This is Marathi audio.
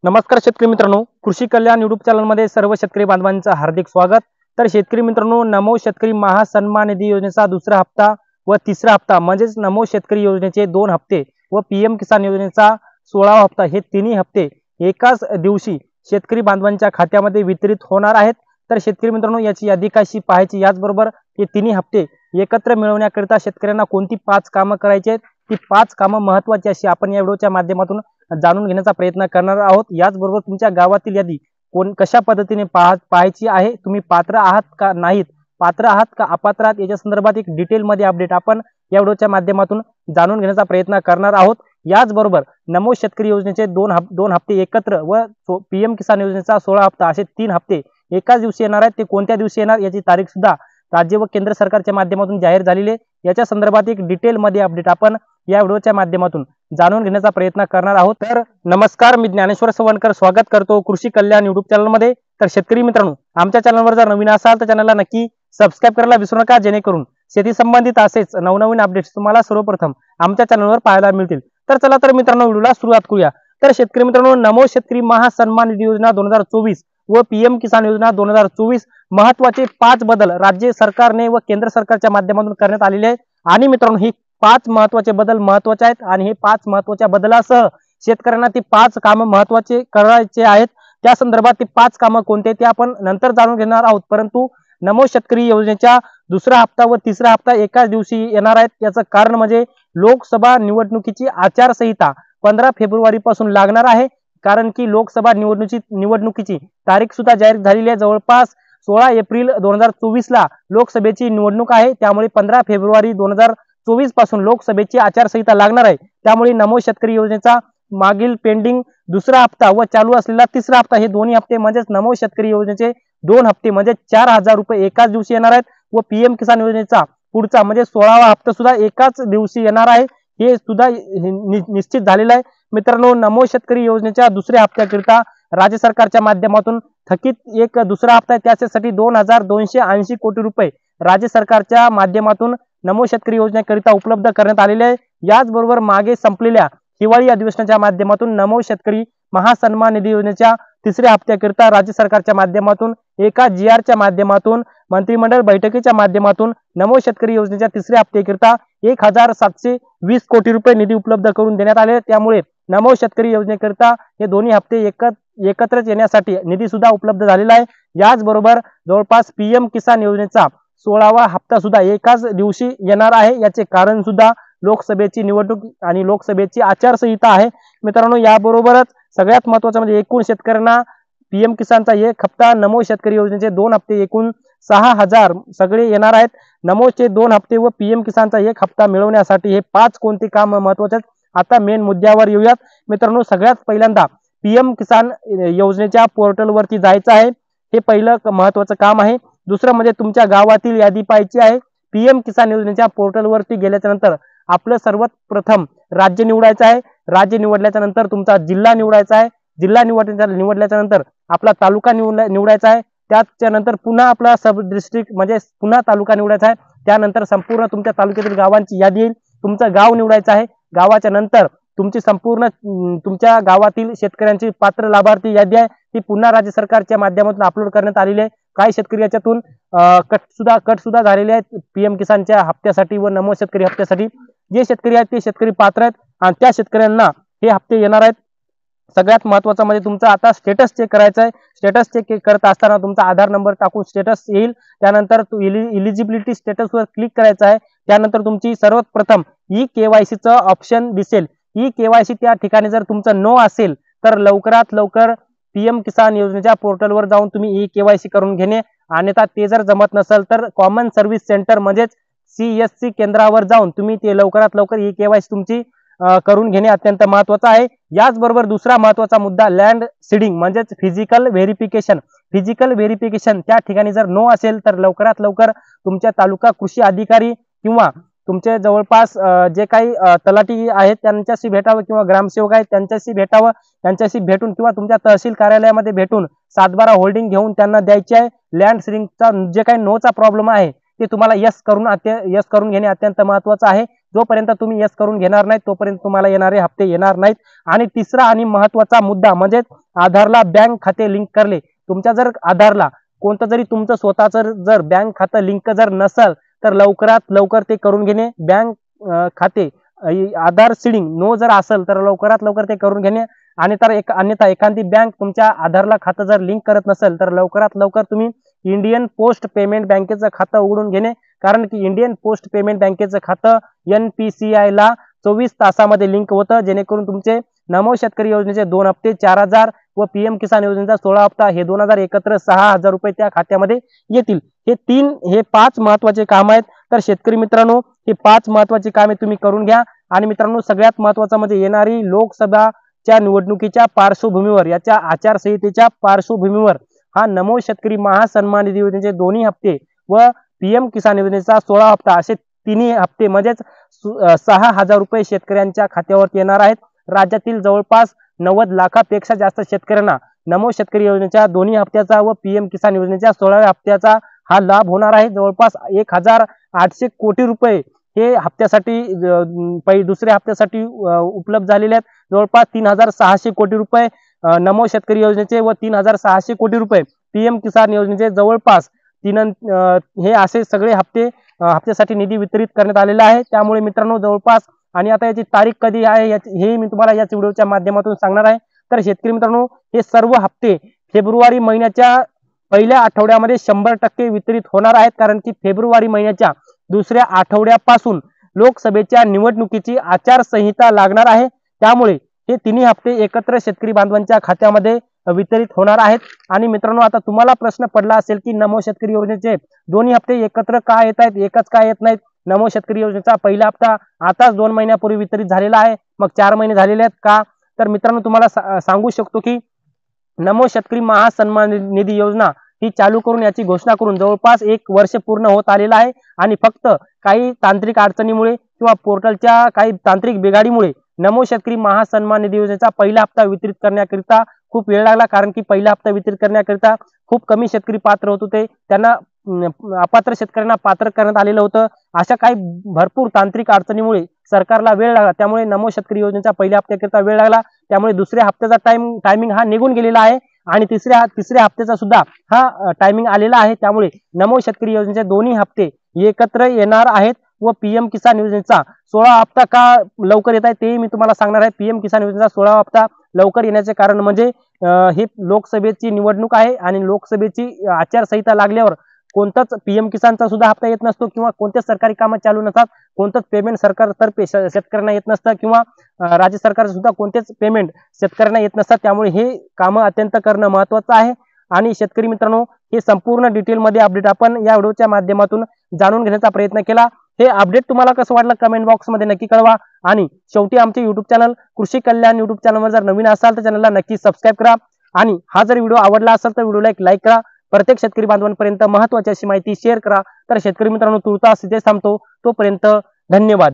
नमस्कार शेतकरी मित्रांनो, कृषी कल्याण युट्यूब चॅनलमध्ये सर्व शेतकरी बांधवांचं हार्दिक स्वागत। तर शेतकरी मित्रांनो, नमो शेतकरी महासन्मान निधी योजनेचा दुसरा हप्ता व तिसरा हप्ता म्हणजेच नमो शेतकरी योजनेचे 2 हप्ते व पीएम किसान योजनेचा 16वा हप्ता हे तिन्ही हप्ते एकाच दिवशी शेतकरी बांधवांच्या खात्यामध्ये वितरित होणार आहेत। तर शेतकरी मित्रांनो, याची यादी कशी पाहायची, याचबरोबर हे तिन्ही हप्ते एकत्र मिळवण्याकरिता शेतकऱ्यांना कोणती 5 कामं करायची आहेत, ती 5 कामं महत्त्वाची अशी आपण या व्हिडिओच्या माध्यमातून जाणून घेण्याचा प्रयत्न करणार आहोत। याचबरोबर तुमच्या गावातील यादी कशा पद्धतीने पाहायची आहे, तुम्ही पात्र आहात का नाहीत, पात्र आहात का अपात्र आहात, याच्या संदर्भात एक डिटेलमध्ये अपडेट आपण या व्हिडिओच्या माध्यमातून जाणून घेण्याचा प्रयत्न करणार आहोत। याचबरोबर नमो शेतकरी योजनेचे दोन हप्ते एकत्र व पीएम किसान योजनेचा 16 हप्ता असे 3 हप्ते एकाच दिवशी येणार आहेत। ते कोणत्या दिवशी येणार याची तारीख सुद्धा राज्य व केंद्र सरकारच्या माध्यमातून जाहीर झालेली आहे। याच्या संदर्भात एक डिटेलमध्ये अपडेट आपण या व्हिडिओच्या माध्यमातून जाणून घेण्याचा प्रयत्न करणार आहोत। तर नमस्कार, मी ज्ञानेश्वर सवणकर स्वागत करतो कृषी कल्याण युट्यूब चॅनलमध्ये। तर शेतकरी मित्रांनो, आमच्या चॅनलवर जर नवीन असाल तर चॅनलला नक्की सबस्क्राइब करायला विसरू नका, जेणेकरून शेती संबंधित असेच नवनवीन अपडेट्स तुम्हाला सर्वप्रथम आमच्या चॅनलवर पाहायला मिळतील। तर चला तर मित्रांनो, व्हिडिओला सुरुवात करूया। तर शेतकरी मित्रांनो, नमो शेतकरी महासन्मान निधी योजना 2024 व पीएम किसान योजना 2024 महत्वाचे 5 बदल राज्य सरकारने व केंद्र सरकारच्या माध्यमातून करण्यात आलेले आहेत। आणि मित्रांनो, ही 5 महत्वाचे बदल महत्वाचे आहेत आणि हे 5 महत्वाच्या बदलासह शेतकऱ्यांना ती 5 कामं महत्वाचे करायचे आहेत। त्या संदर्भात ती 5 कामं कोणते ते आपण नंतर जाणून घेणार आहोत। परंतु नमो शेतकरी योजनेचा दुसरा हप्ता व तिसरा हप्ता एकाच दिवशी येणार आहेत। याचं कारण म्हणजे लोकसभा निवडणुकीची आचारसंहिता 15 फेब्रुवारी पासून लागणार आहे। कारण की लोकसभा निवडणुकीची तारीख सुद्धा जाहीर झालेली आहे। जवळपास 16 एप्रिल 2024 ला लोकसभेची निवडणूक आहे। त्यामुळे 15 फेब्रुवारी 2024 पासून लोकसभेची आचारसंहिता लागणार आहे। त्यामुळे नमो शेतकरी योजनेचा मागील पेंडिंग दुसरा हप्ता व चालू असलेला तिसरा हप्ता हे दोन्ही हप्ते म्हणजेच नमो शेतकरी योजनेचे 2 हप्ते म्हणजे 4000 रुपये एकाच दिवशी येणार आहेत व पीएम किसान योजनेचा पुढचा म्हणजे 16वा हप्ता सुद्धा एकाच दिवशी येणार आहे। हे सुद्धा निश्चित झालेलं आहे। मित्रांनो, नमो शेतकरी योजनेच्या दुसऱ्या हप्त्याकरिता राज्य सरकारच्या माध्यमातून थकीत एक दुसरा हप्ता आहे, त्यासाठी 2280 कोटी रुपये राज्य सरकारच्या माध्यमातून नमो शेतकरी योजनेकरिता उपलब्ध करण्यात आलेले आहे। याचबरोबर मागे संपलेल्या हिवाळी अधिवेशनाच्या माध्यमातून नमो शेतकरी महासन्मान निधी योजनेच्या तिसऱ्या हप्त्याकरिता राज्य सरकारच्या माध्यमातून एका जीआरच्या माध्यमातून मंत्रिमंडळ बैठकीच्या माध्यमातूून नमो शेतकरी योजनेच्या तिसऱ्या हप्त्याकरिता 1720 कोटी रुपये निधी उपलब्ध करून देण्यात आले। त्यामुळे नमो शेतकरी योजनेकरिता हे दोन्ही हप्ते एकत्रच येण्यासाठी निधी सुद्धा उपलब्ध झालेला आहे। याचबरोबर जवळपास पीएम किसान योजनेचा 16वा हप्ता सुद्धा एकाच दिवशी येणार आहे। याचे कारण सुद्धा लोकसभेची निवडणूक आणि लोकसभेची आचारसंहिता आहे। मित्रांनो, याबरोबरच सगळ्यात महत्त्वाचं म्हणजे एकूण शेतकऱ्यांना पीएम किसानचा एक हप्ता, नमो शेतकरी योजनेचे 2 हप्ते एकूण 6000 सगळे येणार आहेत। नमोचे 2 हप्ते व पीएम किसानचा एक हप्ता मिळवण्यासाठी हे 5 कोणती काम महत्त्वाचे आहेत, आता मेन मुद्द्यावर येऊयात। मित्रांनो, सगळ्यात पहिल्यांदा पीएम किसान योजनेच्या पोर्टलवरती जायचं आहे, हे पहिलं महत्त्वाचं काम आहे। दुसरं म्हणजे तुमच्या गावातील यादी पाहायची आहे। पीएम किसान योजनेच्या पोर्टलवरती गेल्याच्या नंतर आपलं सर्वात प्रथम राज्य निवडायचं आहे। राज्य निवडल्याच्या नंतर तुमचा जिल्हा निवडायचा आहे। जिल्हा निवडल्याच्या नंतर आपला तालुका निवडायचा आहे। त्याच्यानंतर पुन्हा आपला सब डिस्ट्रिक्ट म्हणजे पुन्हा तालुका निवडायचा आहे। त्यानंतर संपूर्ण तुमच्या तालुक्यातील गावांची यादी येईल, तुमचं गाव निवडायचं आहे। गावाच्या नंतर तुमची संपूर्ण तुमच्या गावातील शेतकऱ्यांची पात्र लाभार्थी यादी आहे, ती पुन्हा राज्य सरकारच्या माध्यमातून अपलोड करण्यात आलेली आहे। काही शेतकरी याच्यातून कट सुद्धा झालेले आहेत पीएम किसानच्या हप्त्यासाठी व नमो शेतकरी हप्त्यासाठी। जे शेतकरी आहेत ते शेतकरी पात्र आहेत आणि त्या शेतकऱ्यांना हे हप्ते येणार आहेत। सगळ्यात महत्त्वाचं म्हणजे तुमचा आता स्टेटस चेक करायचा आहे। स्टेटस चेक करत असताना तुमचा आधार नंबर टाकून स्टेटस येईल। त्यानंतर इलिजिबिलिटी स्टेटसवर क्लिक करायचं आहे। त्यानंतर तुमची सर्वात प्रथम ई केवायसीचं ऑप्शन दिसेल। ई केवायसी त्या ठिकाणी जर तुमचं नो असेल तर लवकरात लवकर पीएम किसान योजनेच्या पोर्टलवर जाऊन तुम्ही ई केवायसी करून घेणे, अन्यथा ते जर जमत नसेल तर कॉमन सर्व्हिस सेंटर म्हणजेच सीएससी केंद्रावर जाऊन तुम्ही ते लवकरात लवकर ई केवायसी तुमची करून घेणे अत्यंत महत्त्वाचं आहे। याचबरोबर दुसरा महत्त्वाचा मुद्दा लँड सीडिंग म्हणजेच फिजिकल व्हेरिफिकेशन। फिजिकल व्हेरिफिकेशन त्या ठिकाणी जर नो असेल तर लवकरात लवकर तुमच्या तालुका कृषी अधिकारी किंवा तुमचे जवळपास जे काही तलाठी आहेत त्यांच्याशी भेटावं किंवा ग्रामसेवक आहेत त्यांच्याशी भेटावं। त्यांच्याशी भेटून किंवा तुमच्या तहसील कार्यालयामध्ये भेटून 7/12 होल्डिंग घेऊन त्यांना द्यायची आहे। लँड सीडिंगचा जे काही नोचा प्रॉब्लेम आहे ते तुम्हाला यस करून घेणे अत्यंत महत्त्वाचं आहे। जोपर्यंत तुम्ही यस करून घेणार नाही तोपर्यंत तुम्हाला येणारे हप्ते येणार नाहीत। आणि तिसरा आणि महत्त्वाचा मुद्दा म्हणजे आधारला बँक खाते लिंक करले। तुमच्या जर आधारला कोणतं जरी तुमचं स्वतःचं जर बँक खातं लिंक जर नसेल तर लवकरात लवकर ते करून घेणे। बँक खाते आधार सीडिंग नो जर असेल तर लवकरात लवकर ते करून घेणे। आणि तर अन्यथा एखादी बँक तुमच्या आधारला खातं जर लिंक करत नसेल तर लवकरात लवकर तुम्ही इंडियन पोस्ट पेमेंट बँकेचं खातं उघडून घेणे। कारण की इंडियन पोस्ट पेमेंट बँकेचं खातं NPCI ला 24 तासामध्ये लिंक होतं, जेणेकरून तुमचे नमो शेतकरी योजनेचे 2 हप्ते 4000 व PM किसान योजनेचा 16 हप्ता हे 2000 एकत्र 6000 रुपये त्या खात्यामध्ये येतील। हे 5 महत्त्वाचे काम आहेत। तर शेतकरी मित्रांनो, हे 5 महत्त्वाची कामे तुम्ही करून घ्या। आणि मित्रांनो, सगळ्यात महत्त्वाचं म्हणजे येणारी लोकसभाच्या निवडणुकीच्या पार्श्वभूमीवर, याच्या आचारसंहितेच्या पार्श्वभूमीवर हा नमो शेतकरी महासन्मान निधी योजनेचे दोन्ही हप्ते व PM किसान योजनेचा 16 हप्ता असे तिन्ही हप्ते म्हणजेच 6000 रुपये शेतकऱ्यांच्या खात्यावर येणार आहेत। राज्यातील जवळपास 90 लाखापेक्षा जास्त शेतकऱ्यांना नमो शेतकरी योजनेच्या दोन्ही हप्त्याचा व PM किसान योजनेच्या 16व्या हप्त्याचा हा लाभ होणार आहे। जवळपास 1800 कोटी रुपये हे हप्त्यासाठी दुसऱ्या हप्त्यासाठी उपलब्ध झालेले आहेत। जवळपास 3600 कोटी रुपये नमो शेतकरी योजनेचे व 3600 कोटी रुपये PM किसान योजनेचे जवळपास हे असे सगळे हप्त्यासाठी निधी वितरित करण्यात आलेला आहे। त्यामुळे मित्रांनो, जवळपास आणि आता याची तारीख कधी आहे हे मी तुम्हाला याच व्हिडिओच्या माध्यमातून सांगणार आहे। तर शेतकरी मित्रांनो, हे सर्व हप्ते फेब्रुवारी महिन्याच्या पहिल्या आठवड्यामध्ये 100% वितरित होणार आहेत। कारण की फेब्रुवारी महिन्याच्या दुसऱ्या आठवड्यापासून लोकसभेच्या निवडणुकीची आचारसंहिता लागणार आहे। त्यामुळे हे तिन्ही हप्ते एकत्र शेतकरी बांधवांच्या खात्यामध्ये वितरित होणार आहेत। आणि मित्रांनो, आता तुम्हाला प्रश्न पडला असेल की नमो शेतकरी योजनेचे दोन्ही हप्ते एकत्र का येत आहेत, एकच का येत नाहीत? नमो शेतकरी योजनेचा पहिला हप्ता आताच 2 महिन्यापूर्वी वितरित झालेला आहे, मग 4 महिने झालेले आहेत का? तर मित्रांनो, तुम्हाला सांगू शकतो की नमो शेतकरी महासन्मान निधी योजना ही चालू करून याची घोषणा करून जवळपास 1 वर्ष पूर्ण होत आलेला आहे। आणि फक्त काही तांत्रिक अडचणीमुळे किंवा पोर्टलच्या काही तांत्रिक बिघाडीमुळे नमो शेतकरी महासन्मान निधी योजनेचा पहिला हप्ता वितरित करण्याकरिता खूप वेळ लागला। कारण की पहिला हप्ता वितरित करण्याकरिता खूप कमी शेतकरी पात्र होत होते, त्यांना अपात्र शेतकऱ्यांना पात्र करण्यात आलेलं होतं। अशा काही भरपूर तांत्रिक अडचणीमुळे सरकारला वेळ लागला, त्यामुळे नमो शेतकरी योजनेचा पहिल्या हप्त्याकरिता वेळ लागला। त्यामुळे दुसऱ्या हप्त्याचा टायमिंग हा निघून गेलेला आहे आणि तिसऱ्या हप्त्याचा सुद्धा हा टायमिंग आलेला आहे। त्यामुळे नमो शेतकरी योजनेचे दोन्ही हप्ते एकत्र येणार आहेत व PM किसान योजनेचा 16 हप्ता का लवकर येत आहे ते मी तुम्हाला सांगणार आहे। PM किसान योजनेचा 16 हप्ता लवकर येण्याचे कारण म्हणजे ही लोकसभेची निवडणूक आहे आणि लोकसभेची आचारसंहिता लागल्यावर कोणताच PM किसानचा सुद्धा हप्ता येत नसतो किंवा कोणतेच सरकारी कामं चालू नसतात, कोणतंच पेमेंट सरकारतर्फे शेतकऱ्यांना येत नसतं किंवा राज्य सरकारचं सुद्धा कोणतेच पेमेंट शेतकऱ्यांना येत नसतात। त्यामुळे हे कामं अत्यंत करणं महत्त्वाचं आहे। आणि शेतकरी मित्रांनो, हे संपूर्ण डिटेलमध्ये अपडेट आपण या व्हिडिओच्या माध्यमातून जाणून घेण्याचा प्रयत्न केला। हे अपडेट तुम्हाला कसं वाटलं कमेंट बॉक्समध्ये नक्की कळवा। आणि शेवटी आमचे YouTube चॅनल कृषी कल्याण YouTube चॅनलवर जर नवीन असाल तर चॅनलला नक्की सबस्क्राईब करा। आणि हा जर व्हिडिओ आवडला असेल तर व्हिडिओला एक लाईक करा। प्रत्येक शेतकरी बांधवांपर्यंत महत्त्वाची अशी माहिती शेअर करा। तर शेतकरी मित्रांनो, तुर्तास इथेच थांबतो, तोपर्यंत धन्यवाद।